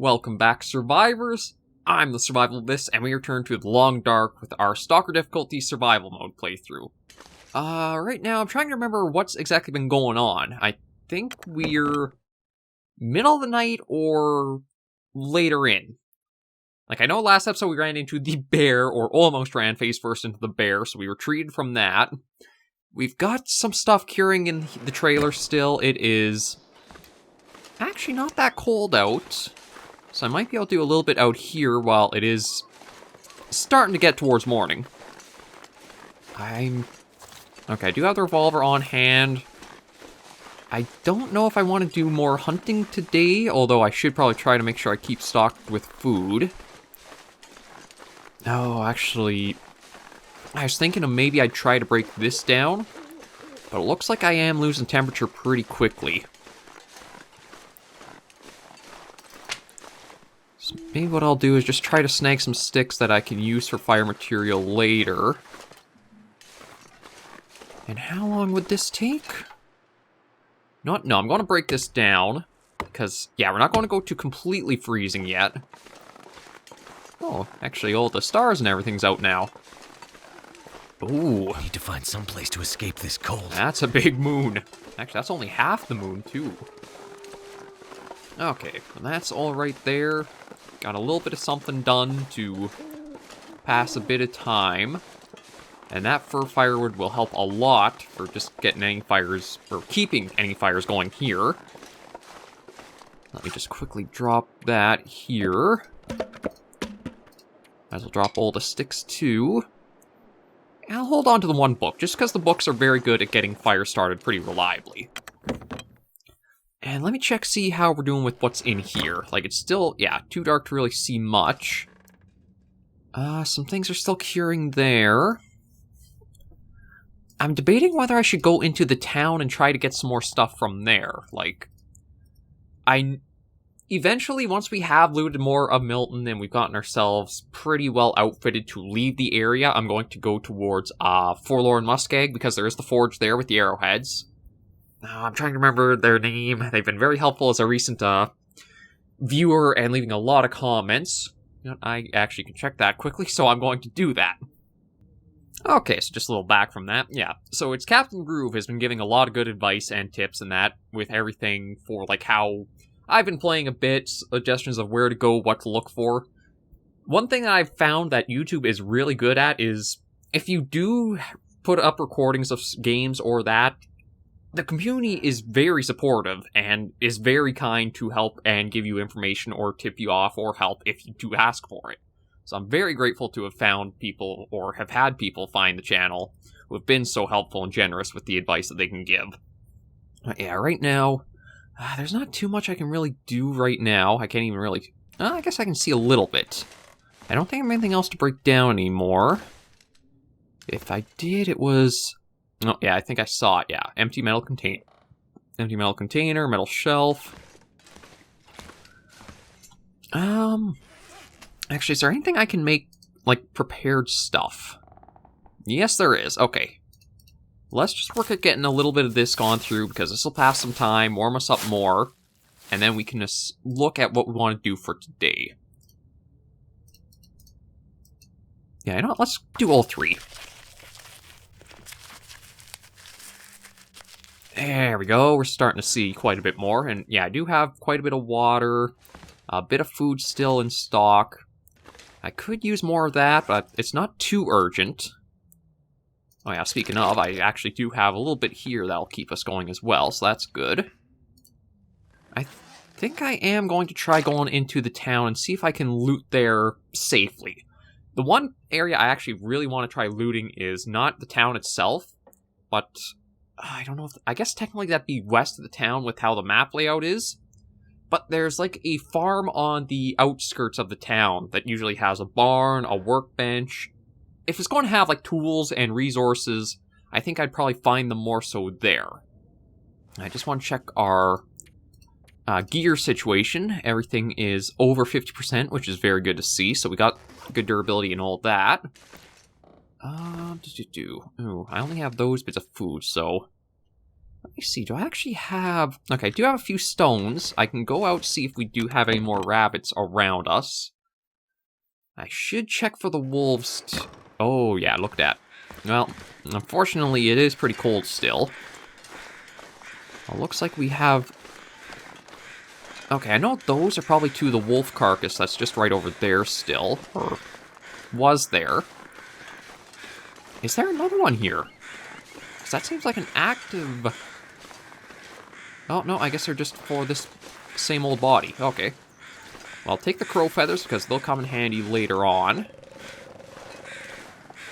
Welcome back, survivors! I'm the SurvivalVis, and we return to the Long Dark with our Stalker difficulty survival mode playthrough. Right now I'm trying to remember what's exactly been going on. I think we're middle of the night or later in. Like, I know last episode we ran into the bear, or almost ran face first into the bear, so we retreated from that. We've got some stuff curing in the trailer still. It is actually not that cold out, so I might be able to do a little bit out here while it is starting to get towards morning. Okay, I do have the revolver on hand. I don't know if I want to do more hunting today, although I should probably try to make sure I keep stocked with food. Oh, actually, I was thinking of maybe I'd try to break this down, but it looks like I am losing temperature pretty quickly. So maybe what I'll do is just try to snag some sticks that I can use for fire material later. And how long would this take? No, I'm going to break this down, because, yeah, we're not going to go to completely freezing yet. Oh, actually, all the stars and everything's out now. Ooh. I need to find some place to escape this cold. That's a big moon. Actually, that's only half the moon, too. Okay, well, that's all right there. Got a little bit of something done to pass a bit of time. And that fir firewood will help a lot for just getting any fires, or keeping any fires going here. Let me just quickly drop that here. Might as well drop all the sticks too. And I'll hold on to the one book, just because the books are very good at getting fire started pretty reliably. And let me see how we're doing with what's in here. Like, it's still, yeah, too dark to really see much. Some things are still curing there. I'm debating whether I should go into the town and try to get some more stuff from there. Like, eventually, once we have looted more of Milton and we've gotten ourselves pretty well outfitted to leave the area, I'm going to go towards Fulero and Muskeg, because there is the forge there with the arrowheads. I'm trying to remember their name. They've been very helpful as a recent viewer and leaving a lot of comments. You know, I actually can check that quickly, so I'm going to do that. Okay, so just a little back from that. Yeah, so it's Captain Groove has been giving a lot of good advice and tips and that with everything for, like, how I've been playing a bit, suggestions of where to go, what to look for. One thing that I've found that YouTube is really good at is, if you do put up recordings of games or that, the community is very supportive and is very kind to help and give you information or tip you off or help if you do ask for it. So I'm very grateful to have found people, or have had people find the channel, who have been so helpful and generous with the advice that they can give. Yeah, right now, there's not too much I can really do right now. I can't even really... I guess I can see a little bit. I don't think I have anything else to break down anymore. If I did, it was... Oh, yeah, I think I saw it, yeah. Empty metal container. Empty metal container, metal shelf. Actually, is there anything I can make, like, prepared stuff? Yes, there is. Okay. Let's just work at getting a little bit of this gone through, because this will pass some time, warm us up more, and then we can just look at what we want to do for today. Yeah, you know what? Let's do all three. There we go. We're starting to see quite a bit more, and yeah, I do have quite a bit of water, a bit of food still in stock. I could use more of that, but it's not too urgent. Oh yeah, speaking of, I actually do have a little bit here that'll keep us going as well, so that's good. I think I am going to try going into the town and see if I can loot there safely. The one area I actually really want to try looting is not the town itself, but I don't know if... I guess technically that'd be west of the town with how the map layout is. But there's, like, a farm on the outskirts of the town that usually has a barn, a workbench. If it's going to have, like, tools and resources, I think I'd probably find them more so there. I just want to check our gear situation. Everything is over 50%, which is very good to see. So we got good durability and all that. Ooh, I only have those bits of food, so... Let me see, do I actually have... Okay, I do have a few stones. I can go out, see if we do have any more rabbits around us. I should check for the wolves. Oh, yeah, look at that. Well, unfortunately, it is pretty cold still. Well, looks like we have... Okay, I know those are probably to the wolf carcass that's just right over there still. Or was there. Is there another one here? Because that seems like an active... Oh, no, I guess they're just for this same old body. Okay. Well, I'll take the crow feathers because they'll come in handy later on.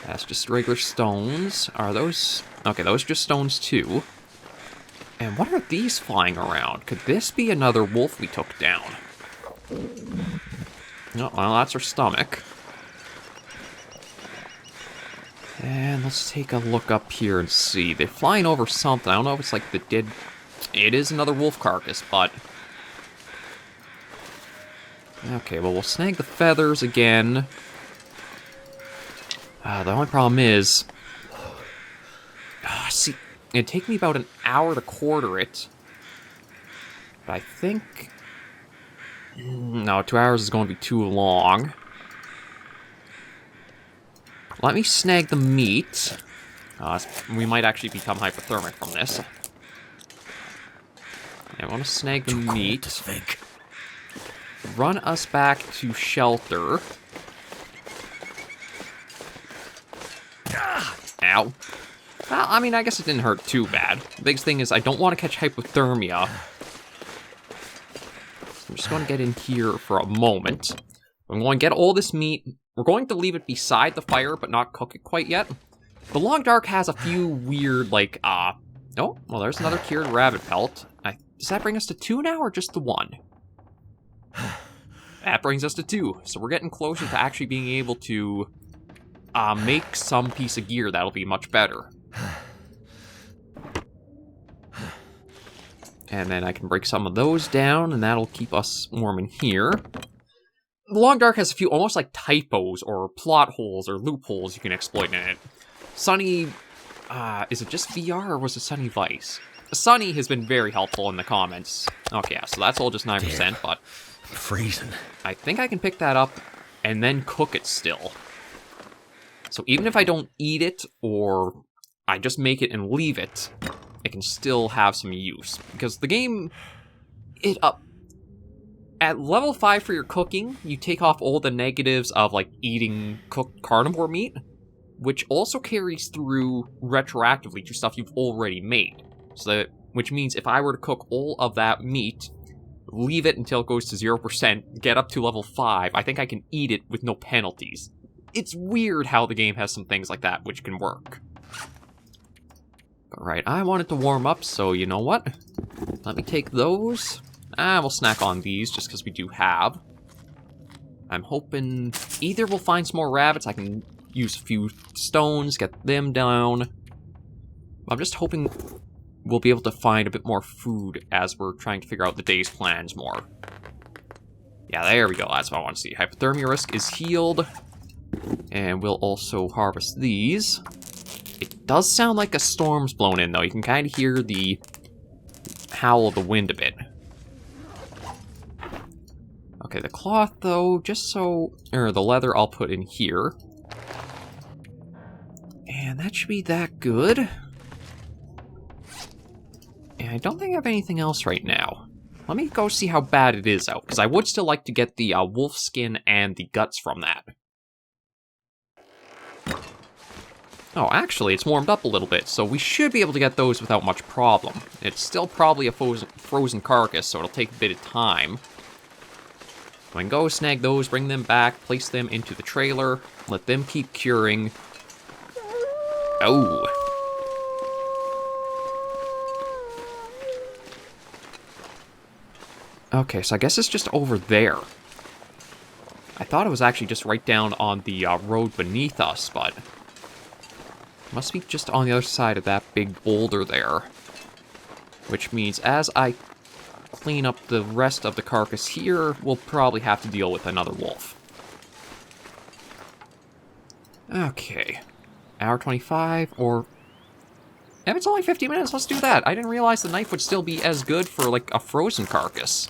That's just regular stones. Are those... Okay, those are just stones too. And what are these flying around? Could this be another wolf we took down? Oh, well, that's her stomach. And let's take a look up here and see. They're flying over something. I don't know if it's like the dead... It is another wolf carcass, but... Okay, well, we'll snag the feathers again. The only problem is... see, it'd take me about an hour to quarter it. But I think... No, 2 hours is going to be too long. Let me snag the meat. We might actually become hypothermic from this. I want to snag the meat. Run us back to shelter. Ow. Well, I mean, I guess it didn't hurt too bad. The biggest thing is I don't want to catch hypothermia. So I'm just going to get in here for a moment. I'm going to get all this meat. We're going to leave it beside the fire, but not cook it quite yet. The Long Dark has a few weird, like, oh, well, there's another cured rabbit pelt. Does that bring us to 2 now, or just the 1? That brings us to 2. So we're getting closer to actually being able to make some piece of gear that'll be much better. And then I can break some of those down, and that'll keep us warm in here. The Long Dark has a few almost like typos or plot holes or loopholes you can exploit in it. Sunny, is it just VR or was it SurvivalVis? Sunny has been very helpful in the comments. Okay, yeah, so that's all just 9%, Damn. but... I'm freezing. I think I can pick that up and then cook it still. So even if I don't eat it, or I just make it and leave it, it can still have some use. Because the game, at level 5 for your cooking, you take off all the negatives of, like, eating cooked carnivore meat, which also carries through retroactively to stuff you've already made. Which means if I were to cook all of that meat, leave it until it goes to 0%, get up to level 5, I think I can eat it with no penalties. It's weird how the game has some things like that which can work. Alright, I want it to warm up, so you know what? Let me take those. We'll snack on these just because we do have. I'm hoping either we'll find some more rabbits, I can use a few stones, get them down. I'm just hoping we'll be able to find a bit more food as we're trying to figure out the day's plans more. Yeah, there we go. That's what I want to see. Hypothermia risk is healed. And we'll also harvest these. It does sound like a storm's blown in, though. You can kind of hear the howl of the wind a bit. Okay, the cloth, though, just so... Or the leather I'll put in here. And that should be that good. And I don't think I have anything else right now. Let me go see how bad it is out, because I would still like to get the wolf skin and the guts from that. Oh, actually, it's warmed up a little bit, so we should be able to get those without much problem. It's still probably a frozen carcass, so it'll take a bit of time. I can go snag those, bring them back, place them into the trailer, let them keep curing. Oh. Okay, so I guess it's just over there. I thought it was actually just right down on the road beneath us, but... It must be just on the other side of that big boulder there. Which means as I clean up the rest of the carcass here, we'll probably have to deal with another wolf. Okay. Hour 25, or... If it's only 50 minutes, let's do that. I didn't realize the knife would still be as good for, like, a frozen carcass.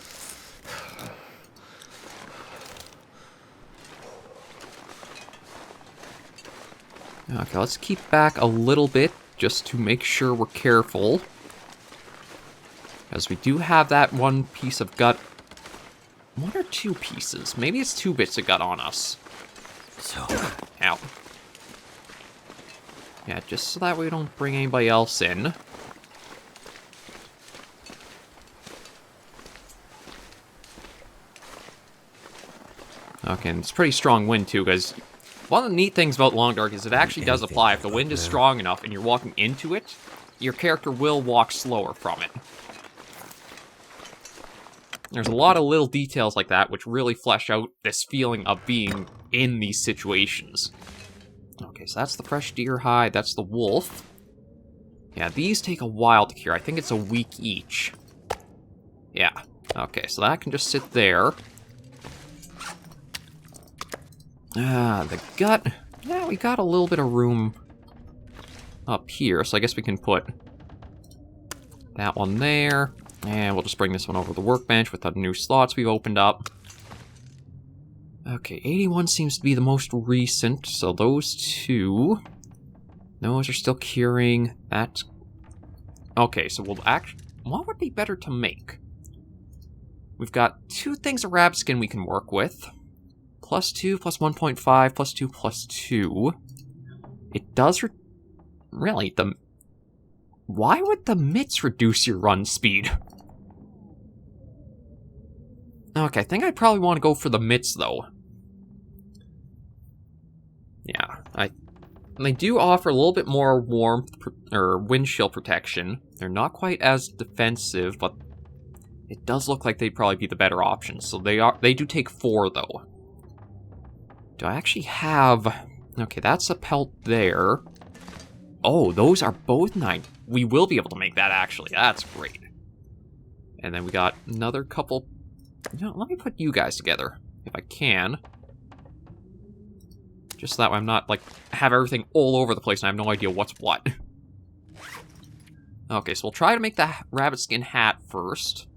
Okay, let's keep back a little bit just to make sure we're careful. As we do have that one piece of gut. One or two pieces. Maybe it's 2 bits of gut on us. So. Ow. Yeah, just so that we don't bring anybody else in. Okay, and it's pretty strong wind too, because one of the neat things about Long Dark is it actually does apply. If the wind is strong enough and you're walking into it, your character will walk slower from it. There's a lot of little details like that which really flesh out this feeling of being in these situations. Okay, so that's the fresh deer hide, that's the wolf. Yeah, these take a while to cure. I think it's a week each. Yeah, okay, so that can just sit there. The gut. Yeah, we got a little bit of room up here, so I guess we can put that one there. And we'll just bring this one over the workbench with the new slots we've opened up. Okay, 81 seems to be the most recent, so those 2. Those are still curing. That's... Okay, so we'll what would be better to make? We've got 2 things of rabbit skin we can work with. +2, +1.5, +2, +2. It does really, why would the mitts reduce your run speed? Okay, I think I'd probably want to go for the mitts, though. Yeah, they do offer a little bit more warmth, or wind chill protection. They're not quite as defensive, but it does look like they'd probably be the better option. So they do take 4, though. Do I actually have... Okay, that's a pelt there. Oh, those are both 9. We will be able to make that, actually. That's great. And then we got another couple... You know, let me put you guys together, if I can. Just so that way I'm not, like, have everything all over the place and I have no idea what's what. Okay, so we'll try to make the rabbit skin hat first.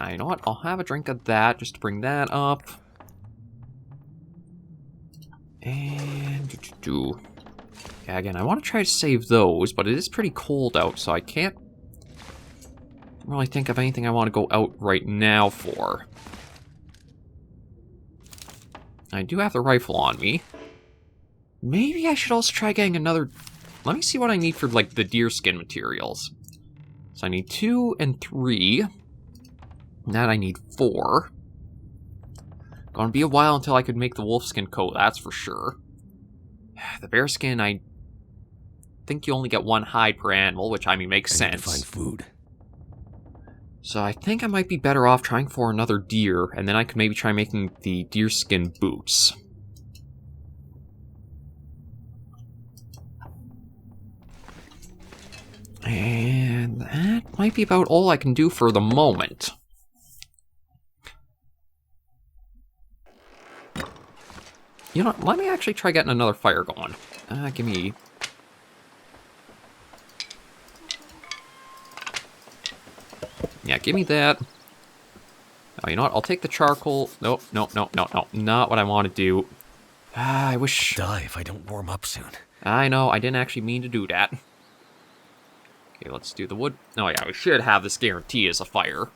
You know what? I'll have a drink of that just to bring that up. And... Yeah, again, I want to try to save those, but it is pretty cold out, so I can't really think of anything I want to go out right now for. I do have the rifle on me. Maybe I should also try getting another... Let me see what I need for, like, the deer skin materials. So I need 2 and 3. That I need 4. Gonna be a while until I could make the wolfskin coat, that's for sure. The bearskin, I think you only get 1 hide per animal, which, I mean, makes sense. Need to find food. So I think I might be better off trying for another deer, and then I could maybe try making the deerskin boots. And that might be about all I can do for the moment. You know, let me actually try getting another fire going. Give me... Yeah, give me that. Oh, you know what? I'll take the charcoal. Nope, nope, nope, nope, nope. Not what I want to do. I wish... Die if I don't warm up soon. I know, I didn't actually mean to do that. Okay, let's do the wood. Oh yeah, we should have this guarantee as a fire.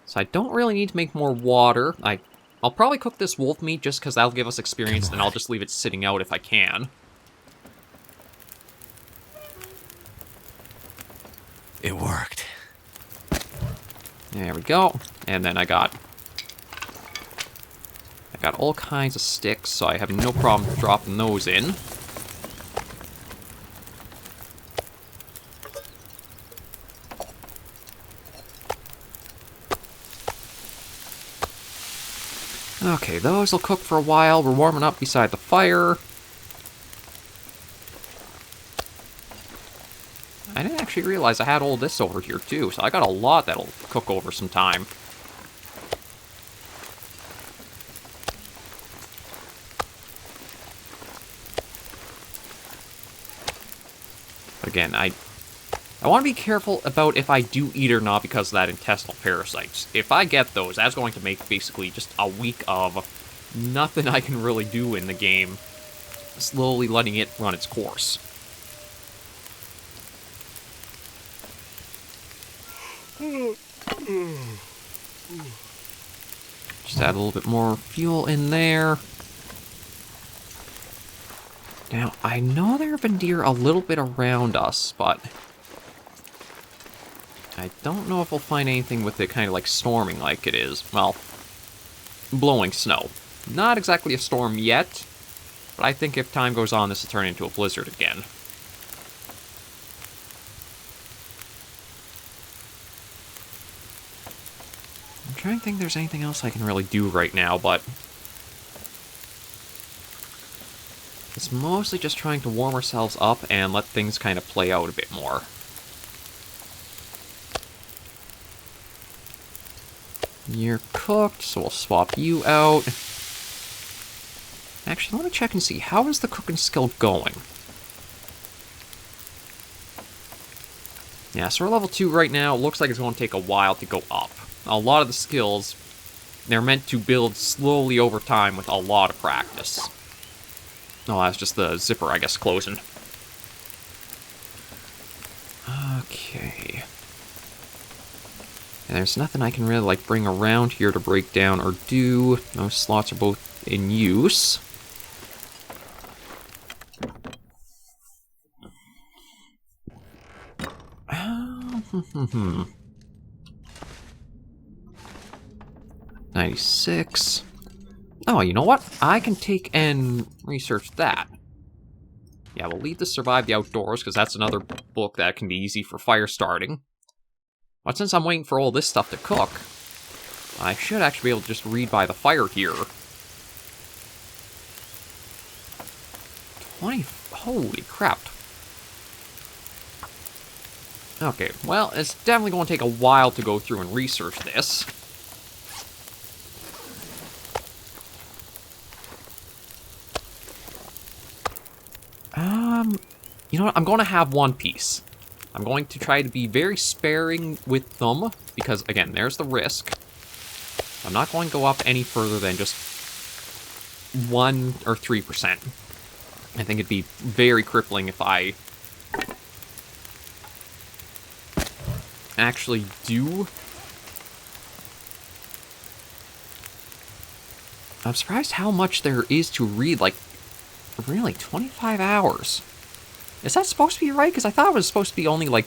So I don't really need to make more water. I'll probably cook this wolf meat just because that'll give us experience, and I'll just leave it sitting out if I can. It worked. There we go. And then I got all kinds of sticks, so I have no problem dropping those in. Okay, those will cook for a while. We're warming up beside the fire. I didn't actually realize I had all this over here, too, so I got a lot that'll cook over some time. But again, I want to be careful about if I do eat or not because of that intestinal parasites. If I get those, that's going to make basically just a week of nothing I can really do in the game, slowly letting it run its course. Just add a little bit more fuel in there. Now, I know there have been deer a little bit around us, but I don't know if we'll find anything with it kind of like storming like it is. Well, blowing snow. Not exactly a storm yet, but I think if time goes on, this will turn into a blizzard again. I'm trying to think if there's anything else I can really do right now, but it's mostly just trying to warm ourselves up and let things kind of play out a bit more. You're cooked, so we'll swap you out. Actually, let me check and see. How is the cooking skill going? Yeah, so we're level 2 right now. It looks like it's going to take a while to go up. A lot of the skills, they're meant to build slowly over time with a lot of practice. Oh, that's just the zipper, I guess, closing. Okay. And there's nothing I can really, like, bring around here to break down or do. Those slots are both in use. Hmm. 96. Oh, you know what? I can take and research that. Yeah, we'll leave to Survive the Outdoors, because that's another book that can be easy for fire starting. But since I'm waiting for all this stuff to cook, I should actually be able to just read by the fire here. 20... Holy crap. Okay, well, it's definitely going to take a while to go through and research this. You know what? I'm going to have one piece. I'm going to try to be very sparing with them, because, again, there's the risk. I'm not going to go up any further than just 1 or 3%. I think it'd be very crippling if I actually do. I'm surprised how much there is to read, like, really, 25 hours. Is that supposed to be right? Because I thought it was supposed to be only, like,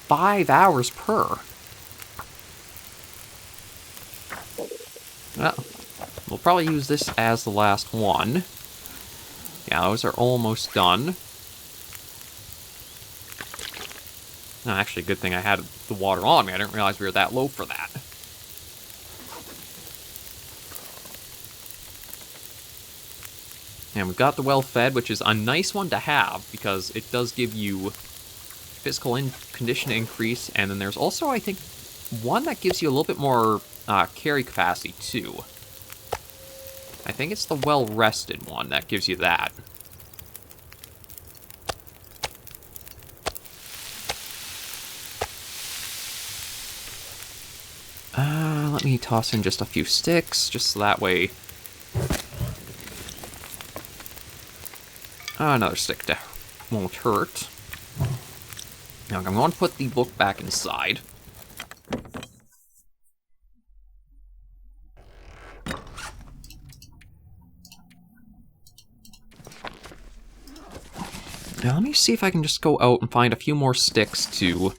5 hours per. Well, we'll probably use this as the last one. Yeah, those are almost done. No, actually, good thing I had the water on me. I didn't realize we were that low for that. And we've got the well fed, which is a nice one to have, because it does give you physical condition increase, and then there's also, I think, one that gives you a little bit more carry capacity, too. I think it's the well-rested one that gives you that. Let me toss in just a few sticks, just so that way... another stick won't hurt. Now I'm going to put the book back inside. Now let me see if I can just go out and find a few more sticks to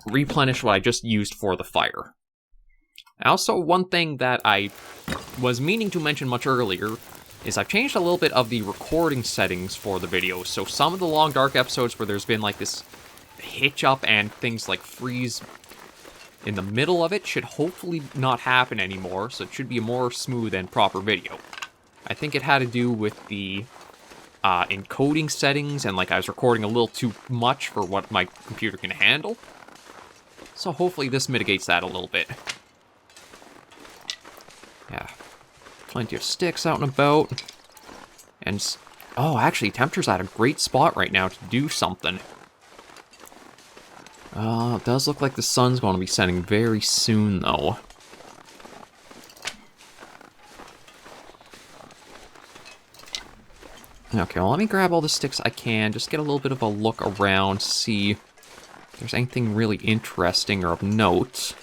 replenish what I just used for the fire. Also, one thing that I was meaning to mention much earlier is I've changed a little bit of the recording settings for the video. So some of the Long Dark episodes where there's been like this hitch up and things like freeze in the middle of it should hopefully not happen anymore. So it should be a more smooth and proper video. I think it had to do with the encoding settings, and like I was recording a little too much for what my computer can handle. So hopefully this mitigates that a little bit. Yeah. Plenty of sticks out and about. And Oh, actually, Tempter's at a great spot right now to do something. It does look like the sun's going to be setting very soon, though. Okay, well, let me grab all the sticks I can, just get a little bit of a look around, see if there's anything really interesting or of note.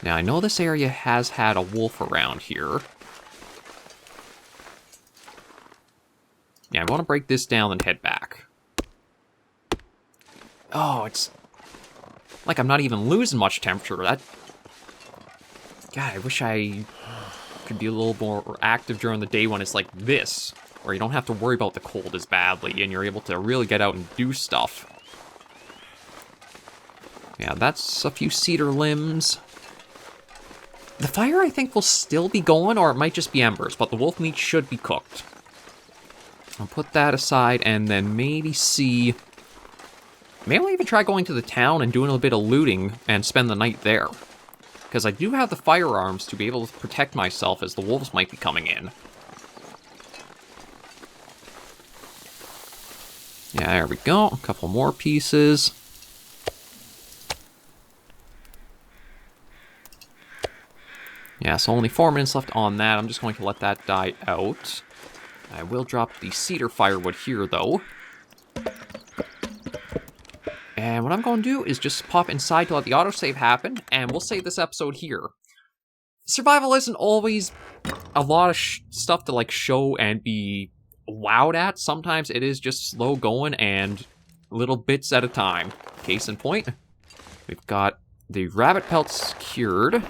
Now, I know this area has had a wolf around here. Yeah, I want to break this down and head back. Oh, it's like I'm not even losing much temperature. God, I wish I could be a little more active during the day when it's like this, where you don't have to worry about the cold as badly, and you're able to really get out and do stuff. Yeah, that's a few cedar limbs. The fire, I think, will still be going, or it might just be embers, but the wolf meat should be cooked. I'll put that aside, and then maybe see... Maybe I'll even try going to the town and doing a bit of looting and spend the night there. Because I do have the firearms to be able to protect myself as the wolves might be coming in. Yeah, there we go. A couple more pieces. Yeah, so only 4 minutes left on that. I'm just going to let that die out. I will drop the cedar firewood here, though. And what I'm going to do is just pop inside to let the autosave happen, and we'll save this episode here. Survival isn't always a lot of stuff to, like, show and be wowed at. Sometimes it is just slow going and little bits at a time. Case in point, we've got the rabbit pelts cured.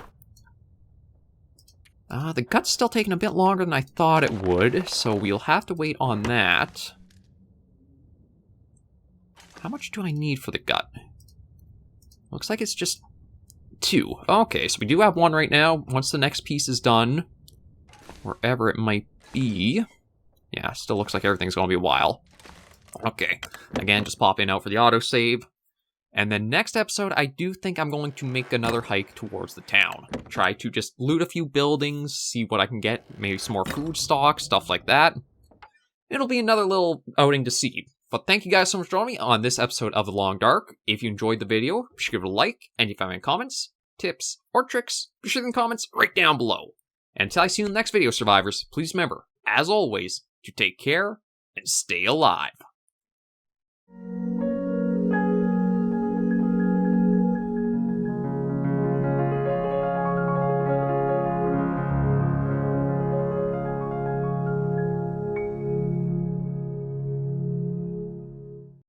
The gut's still taking a bit longer than I thought it would, so we'll have to wait on that. How much do I need for the gut? Looks like it's just 2. Okay, so we do have 1 right now. Once the next piece is done, wherever it might be... Yeah, still looks like everything's going to be a while. Okay, again, just pop in out for the autosave. And then next episode, I do think I'm going to make another hike towards the town. Try to just loot a few buildings, see what I can get, maybe some more food stock, stuff like that. It'll be another little outing to see. But thank you guys so much for joining me on this episode of The Long Dark. If you enjoyed the video, be sure to give it a like, and if you have any comments, tips, or tricks, be sure to leave comments right down below. And until I see you in the next video, survivors, please remember, as always, to take care and stay alive.